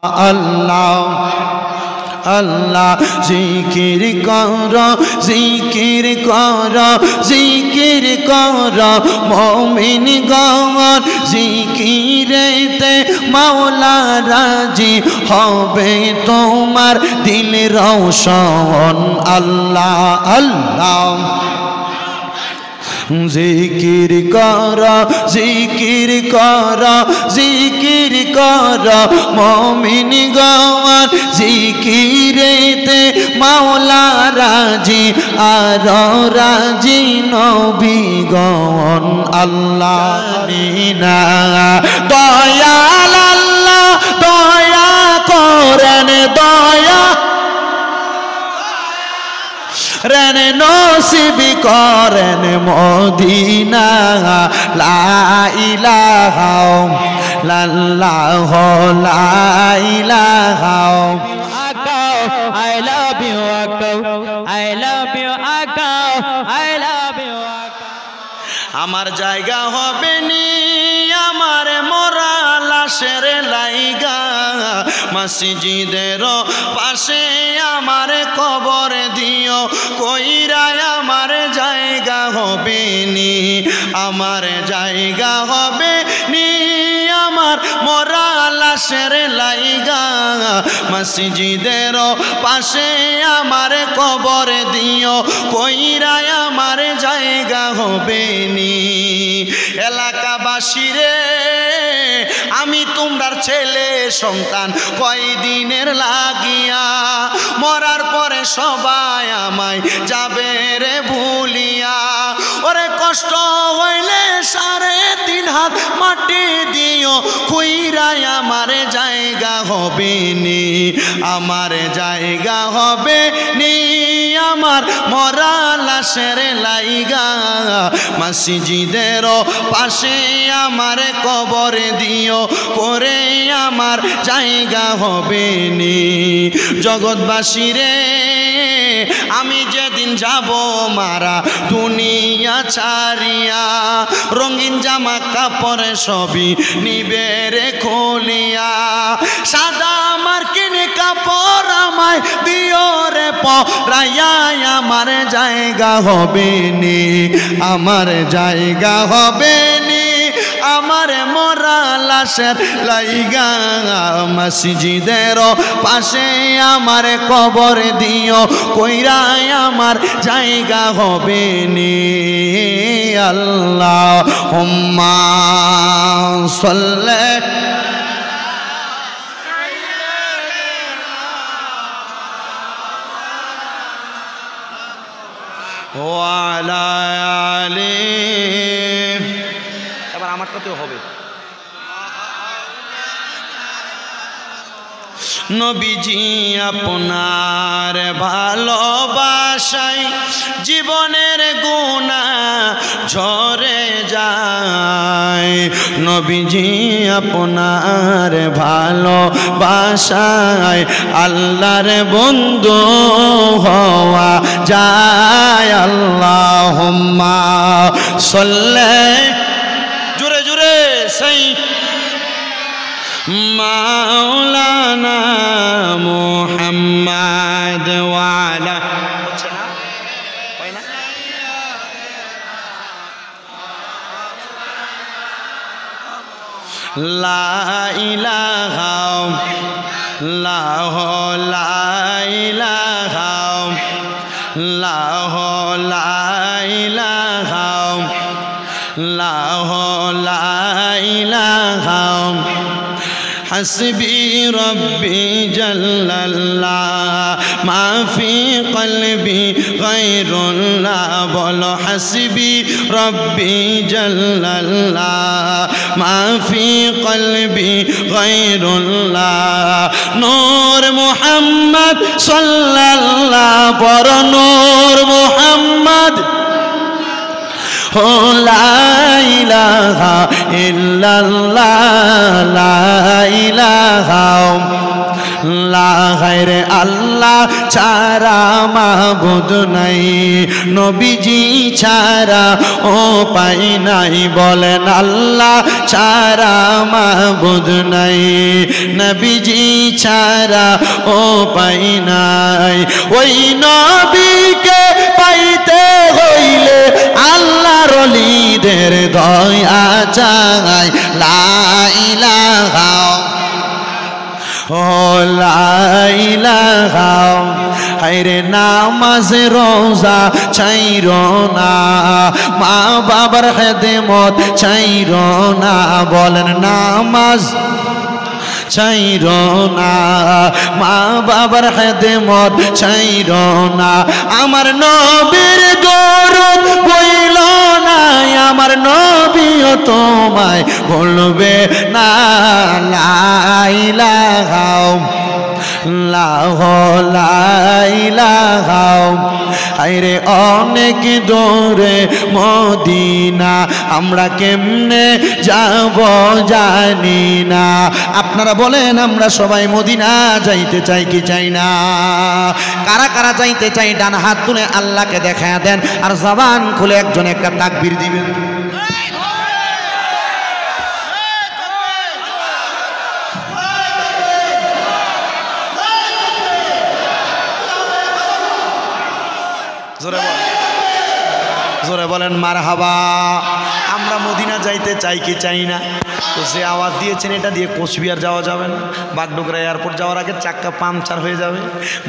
আল্লাহ আল্লাহ জিকির কর জিকির কর জিকির কর মুমিন গণ জিকিরেতে মাওলা রাজি হবে তোমার দিল রওশন আল্লাহ আল্লাহ জিকির কর জিকির কর জিকির কর মুমিন গণ জিকিরেতে মাওলা রাজি আর রাজি নবী গণ আল্লাহ না দয়াল আল্লাহ দয়া করেন দয়া রেন নসিব করেন মদিনা লা ইলাহা ইল্লাল্লাহ লা ইলাহা I love you, I love you, I love you. আমার জায়গা হবে নি আমার মরা লাশের লাইগা মসজিদের পাশে আমার কবর দিও কইরা আমার জায়গা হবে নি আমার জায়গা হবে নি আমার মরা লাশের লাইগা মসজিদের পাশে আমার কবর দিও কইরা আমার জায়গা হবে নি এলাকাবাসী রে আমি তোমরার ছেলে সন্তান কয়দিনের লাগিয়া মরার পরে সবাই আমায় যাবে রে ভুলিয়া ওরে কষ্ট হইলে 3.5 হাত মাটি দিও কইরাই আমার জায়গা হবে নি আমার জায়গা হবে নি আমার মরা লাশের লাইগা মসজিদের পাশে আমার কবর দিও করে আমার জায়গা হবে নি জগৎবাসী রে আমি যেদিন যাব মারা দুনিয়া ছাড়িয়া রঙিন জামা কাপড় সবই নিবে রে খুলিয়া সাদা আমার কিনে কাপড় আমায় দিও রে পরাইয়া আমার জায়গা হবে নি আমার জায়গা হবে নি আমার মরা লাশের লাইগা মসজিদের পাশে আমার কবর দিও কইরা আমার জায়গা হবে নি আল্লাহুম্মা সাল্লি ওয়া আলা আলি এবার আমারটাতেও হবে নবীজি আপনার ভালোবাসায় জীবনের গুনাহ ঝরে যায় নবীজি আপনার ভালোবাসায় আল্লাহর বন্ধু হওয়া যায় আল্লাহুম্মা সাল্লি জোরে জোরে সেই মাওলানা মুহাম্মদ ওয়ালা লা ইলাহা ইল্লাল্লাহ লা ইলাহা ইল্লাল্লাহ লা ইলাহা ইল্লাল্লাহ লা ইলাহা حسبي ربي جل الله ما في قلبي غير الله بولو حسبي ربي جل الله ما في قلبي غير الله نور محمد صلى الله بر نور محمد لا إله إلا الله لا إله লা গায়রে আল্লাহ ছাড়া মাবুদ নাই, নবীজি ছাড়া ও পাই নাই, বলেন আল্লাহ ছাড়া মাবুদ নাই, নবীজি ছাড়া ও পাই নাই। ওই নবীকে পাইতে হইলে আল্লাহর ওলিদের দয়া চাই, লা ইলাহা ও লা ইলাহা। হায়রে নামাজ রোজা ছাইরো না, মা বাবার খেদমত ছাইরো না, বলেন নামাজ ছাইরো না, মা বাবার খেদমত ছাইরো না। আমার নবীর দরুদ বইল না, আমার নবীও তোমায় বলবে না, লা ইলাহা লা ইলাহা। হায়রে অনেক দূরে মদিনা, আমরা কেমনে যাব জানি না। আপনারা বলেন আমরা সবাই মদিনা যাইতে চাই কি চাই না? কারা কারা যাইতে চাই ডান হাত তুলে আল্লাহকে দেখায়া দেন, আর জবান খুলে একজন একটা তাকবীর দিবেন। জোরে বলেন মারহাবা। আমরা মদিনা যাইতে চাই কি চাই না? তো যে আওয়াজ দিয়েছেন এটা দিয়ে কোচবিহার যাওয়া যাবে না, বাগডোগরা এয়ারপোর্ট যাওয়ার আগে চাক্কা পাংচার হয়ে যাবে।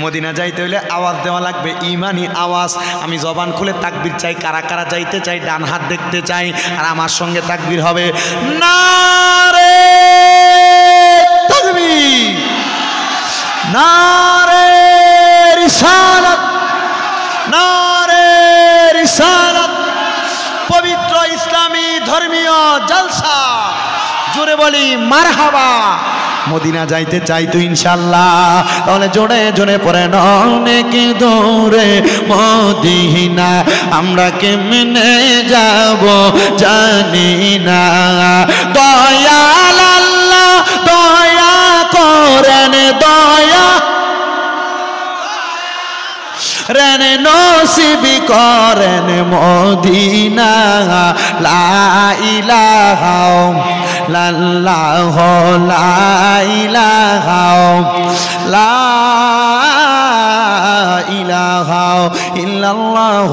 মদিনা যাইতে হইলে আওয়াজ দেওয়া লাগবে, ইমানি আওয়াজ। আমি জবান খুলে তাকবীর চাই। কারা কারা যাইতে চাই ডান হাত দেখতে চাই, আর আমার সঙ্গে তাকবীর হবে নারে তাকবীর, নারে রিসালাত, নারে রিসালাত। পবিত্র ইসলামী ধর্মীয় জলসা, জোরে বলি মারহাবা। মদিনা যাইতে চাই তো ইনশাল্লাহ, তাহলে জোরে জোরে পড়েন অনেক দূরে মদিনা, আমরা কেমনে যাব জানি না। দয়াল আল্লাহ দয়া করেন, দয়া রেন নসিব করেন মদিনা, লা ইলাহা ইল্লাল্লাহ, লা ইলাহা লা ইলাহা ইল্লাল্লাহ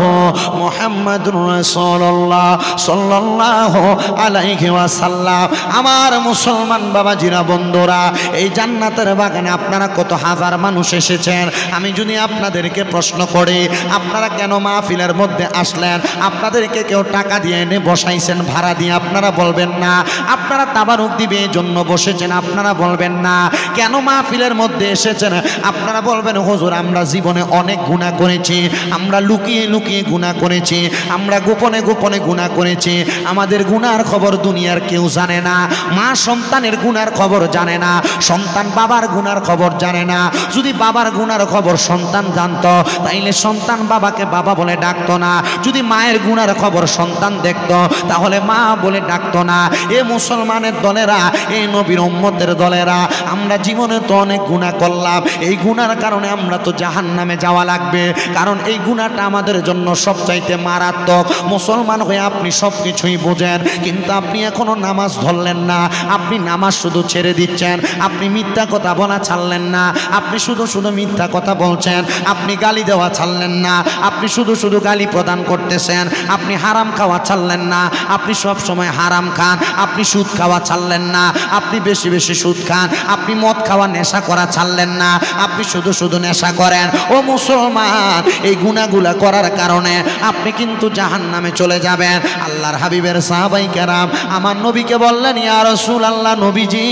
মুহাম্মাদুর রাসূলুল্লাহ সাল্লাল্লাহু আলাইহি ওয়াসাল্লাম। আমার মুসলমান বাবাজিরা বন্ধুরা, এই জান্নাতের বাগানে আপনারা কত হাজার মানুষ এসেছেন। আমি যদি আপনাদেরকে প্রশ্ন করি আপনারা কেন মাহফিলের মধ্যে আসলেন? আপনাদেরকে কেউ টাকা দিয়ে এনে বসাইছেন ভাড়া দিয়ে, আপনারা বলবেন না। আপনারা তাবারুক দিবে এই জন্য বসেছেন, আপনারা বলবেন না। কেন মাহফিলের মধ্যে এসেছেন? আপনারা বলবেন হুজুর আমরা জীবনে অনেক গুনাহ করেছি, আমরা লুকিয়ে লুকিয়ে গুনাহ করেছি, আমরা গোপনে গোপনে গুনাহ করেছি। আমাদের গুনার খবর দুনিয়ার কেউ জানে না। মা সন্তানের গুনার খবর জানে না, সন্তান বাবার গুনার খবর জানে না। যদি বাবার গুনার খবর সন্তান জানতো তাইলে সন্তান বাবাকে বাবা বলে ডাকতো না। যদি মায়ের গুনার খবর সন্তান দেখতো তাহলে মা বলে ডাকতো না। এ মুসলমানের দলেরা, এই নবীর উম্মতের দলেরা, আমরা জীবনে তো অনেক গুনাহ করলাম। এই গুনার কারণে আমরা তো জাহান্নামে যাওয়া লাগবে, কারণ এই গুনাহটা আমাদের জন্য সবচাইতে মারাত্মক। মুসলমান হয়ে আপনি সব কিছুই বোঝেন, কিন্তু আপনি এখনো নামাজ ধরলেন না। আপনি নামাজ শুধু ছেড়ে দিচ্ছেন, আপনি মিথ্যা কথা বলা ছাড়লেন না, আপনি শুধু শুধু মিথ্যা কথা বলছেন, আপনি গালি দেওয়া ছাড়লেন না, আপনি শুধু শুধু গালি প্রদান করতেছেন, আপনি হারাম খাওয়া ছাড়লেন না, আপনি সব সময় হারাম খান, আপনি সুদ খাওয়া ছাড়লেন না, আপনি বেশি বেশি সুদ খান, আপনি মদ খাওয়া নেশা করা ছাড়লেন না, আপনি শুধু শুধু নেশা করেন। ও মুসলমান, এই গুনাহগুলা করার কারণে আপনি কিন্তু জাহান্নামে চলে যাবেন। আল্লাহর হাবিবের সাহাবাই কেরাম আমার নবীকে বললেন, ইয়া রাসূলুল্লাহ, নবীজি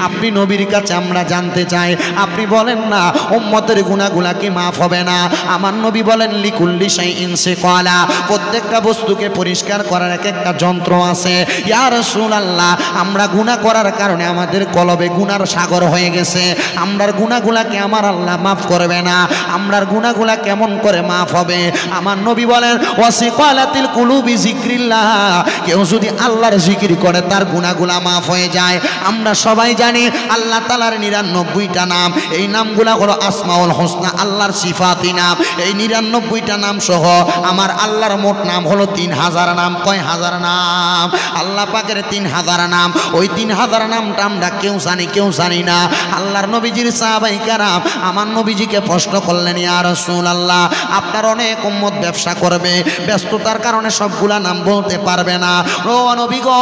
আপনি নবীর কাছে আমরা জানতে চাই, আপনি বলেন না উম্মতের গুনাহগুলা কি মাফ হবে না? আমার নবী বলেন, লিকুল্লি শাইইন সিকালা, প্রত্যেকটা বস্তুকে পরিষ্কার করার এক একটা যন্ত্র আছে। ইয়া রাসূলুল্লাহ, আমরা গুনাহ করার কারণে আমাদের কলবে গুনার সাগর হয়ে গেছে, আমরার গুনাহগুলাকে আমার আল্লাহ মাফ করবে না, আমরার গুনাহগুলাকে কেমন করে মাফ হবে? আমার নবী বলেন ওয়াসিকালাতিল কুলুবি যিকরিল্লাহ, কেউ যদি আল্লাহর জিকির করে তার গুনাহগুলো মাফ হয়ে যায়। আমরা সবাই জানি আল্লাহ তাআলার 99টা নাম, এই নামগুলা হলো আসমাউল হোসনা, আল্লাহর সিফাতি নাম। এই 99টা নাম সহ আমার আল্লাহর মোট নাম হলো 3000 নাম। কয় হাজার নাম? আল্লাহ পাকের 3000 নাম। ওই 3000 নামটা আমরা কেউ জানি না। আল্লাহর নবীজির সাহাবায়ে কেরাম আমার নবীজিকে প্রশ্ন করলেন, ইয়া রাসূলুল্লাহ, আপনার অনেক উম্মত ব্যবসা করবে, ব্যস্ততার কারণে সবগুলা নাম বলতে পারবে না। ও নবী গো,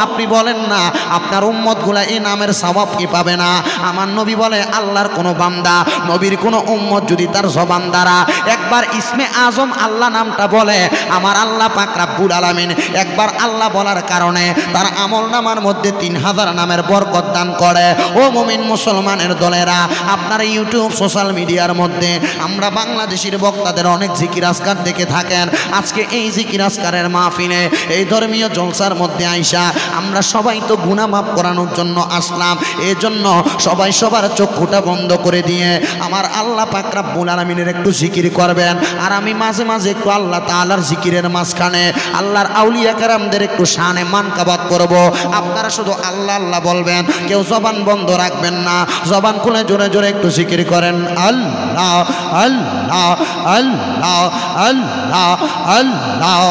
আপনি বলেন না আপনার উম্মতগুলা এই নামের সওয়াব কি পাবে না? আমার নবী বলে, আল্লাহর কোনো বান্দা, নবীর কোনো উম্মত যদি তার জবান দ্বারা একবার ইসমে আজম আল্লাহ নামটা বলে, আমার আল্লাহ পাক রব্বুল আলামিন একবার আল্লাহ বলার কারণে তার আমলনামার মধ্যে 3000 নামের বরকত দান করে। ও মুমিন মুসলমানের দলেরা, আপনারা ইউটিউব সোশ্যাল মিডিয়ার মধ্যে আমরা বাংলাদেশের বক্তাদের অনেক জিকির আজকার দেখে থাকেন। আজকে এই জিকির আজকারের মাহফিলে, এই ধর্মীয় জলসার মধ্যে আইসা আমরা সবাই তো গুনাহ মাফ করানোর জন্য আসলাম। এই জন্য সবাই সবার চক্ষুটা বন্ধ করে দিয়ে আমার আল্লাহ পাক রব্বুল আলামিনের একটু জিকির করবেন। আর আমি মাঝে মাঝে একটু আল্লাহ তাআলার জিকিরের মাঝখানে আল্লাহর আউলিয়া কেরামদের একটু শানে মানকাবাত করব। আপনারা শুধু আল্লাহ আল্লাহ বলবেন, কেউ জবান বন্ধ রাখবেন না, জবান খুলে জোরে জোরে একটু জিকির করেন। আল্লাহ আল্লাহ আল্লাহ আল্লাহ আল্লাহ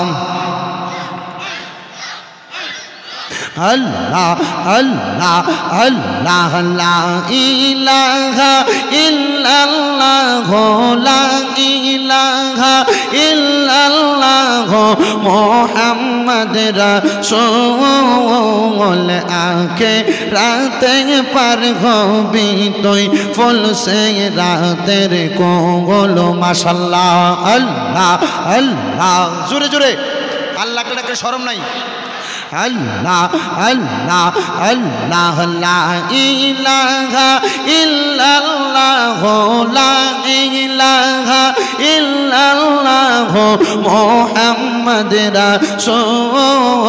আল্লাহ আল্লাহ আল্লাহ লা ইলাহা ইল্লাল্লাহ লা ইলাহা ইল্লাল্লাহ মুহাম্মদ রাসূল আকে রাতে পার হবি তুই ফুল সে রাতের কোল। মাশাআল্লাহ আল্লাহ আল্লাহ জোরে জোরে আল্লাহকে ডাকে শরম নাই। আল্লাহ আল্লাহ আল্লাহ লা ইলাহা ইল্লাল্লাহ লা ইলাহা ইল্লাল্লাহ মুহাম্মদ রাসূল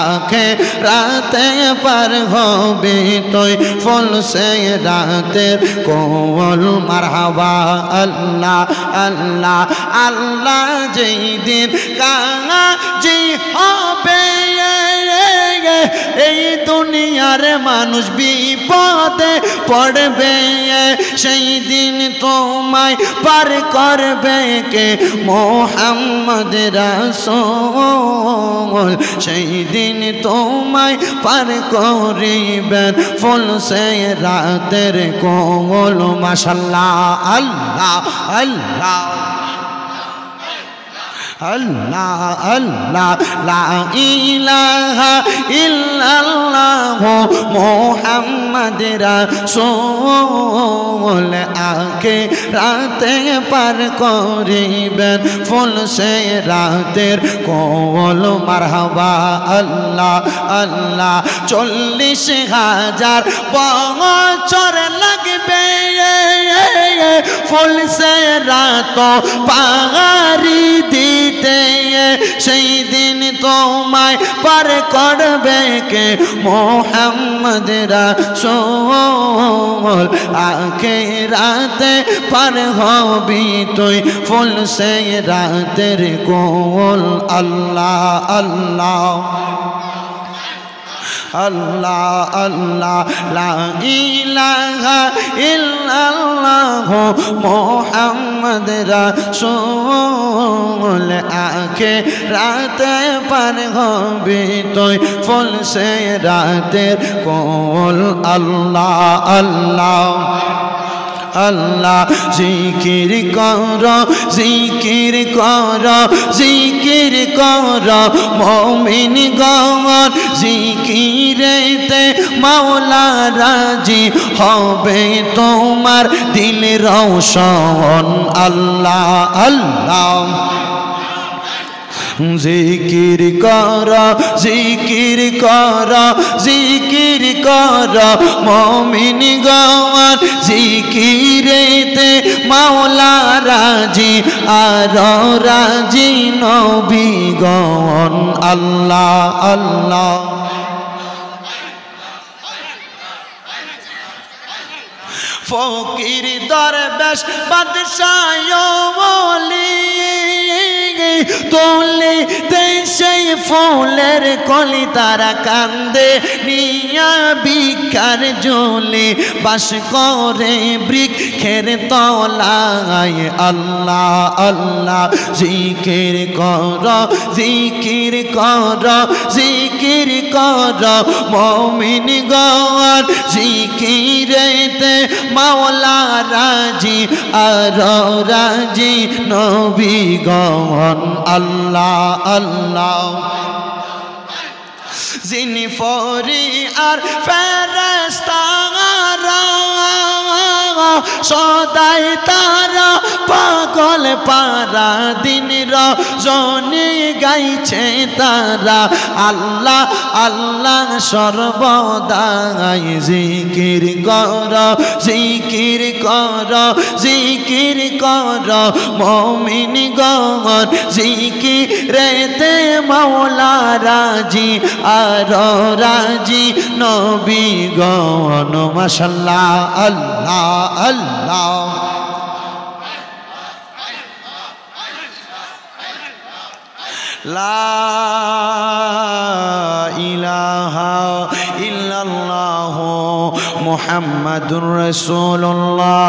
আকে রাতে পার হবি তুই ফুল সে রাতের কোল। মারহাবা আল্লাহ আল্লাহ আল্লাহ যেই দিন কাজী হবে এই দুনিয়ার মানুষ বিপদে পড়বে, সেই দিন তোমায় পার করবে কে? মুহাম্মদ রাসূল সেই দিন তোমায় পার করিবেন ফুল সে রাতের কোল। মাশাআল্লাহ আল্লাহ আল্লাহ আল্লাহ আল্লাহ লা ইলাহা ইল্লাল্লাহ মুহাম্মদ রাসূল আকে রাতে পার করিবেন ফুল সে রাতের কোল। মারহাবা আল্লাহ আল্লাহ 40,000 বছর লাগবে ফুল সে রাত পাহাড়ি দিতে, সেই দিন তোমায় পার করবে কে? মুহাম্মদ রাসূল আকে রাতে পার হবি তুই ফুল সে রাতের কোল। আল্লাহ আল্লাহ আল্লাহ আল্লাহ লা ইলাহা ইল্লাল্লাহ মুহাম্মদ রাসূল আকে রাতে পার হবি তুই ফুল সে রাতের কোল। আল্লাহ আল্লাহ আল্লাহ জিকির কর জিকির কর জিকির কর মুমিন গণ জিকিরেতে মাওলা রাজি হবে তোমার দিল রওশন। আল্লাহ আল্লাহ জিকির কর জিকির কর জিকির কর মুমিন গণ জিকিরেতে মাওলা রাজি আর রাজি নবী গণ। আল্লাহ আল্লাহ ফকির দরবেশ বাদশাহ ওলি তুলিতে সেই ফুলের কলি তারা কান্দে নিয়া বিকার জলে বাস করে বৃক্ষের তলায় আল্লাহ আল্লাহ জিকির কর জিকির কর জিকির কর মুমিন গণ জিকিরেতে মাওলা রাজি আর রাজি নবী গণ আল্লাহ আল্লাহ যিনি ফরি আর ফেরেশতারা সদাই তারা পাগল পারা দিন রজনী গাইছে তারা আল্লাহ আল্লাহ সর্বদাই জিকির কর জিকির কর জিকির কর মুমিন গণ জিকিরেতে মাওলা রাজি আর রাজি নবী গণ মাশাআল্লাহ আল্লাহ আল্লাহ লা ইলাহা ইল্লাল্লাহু মুহাম্মাদুর রাসূলুল্লাহ।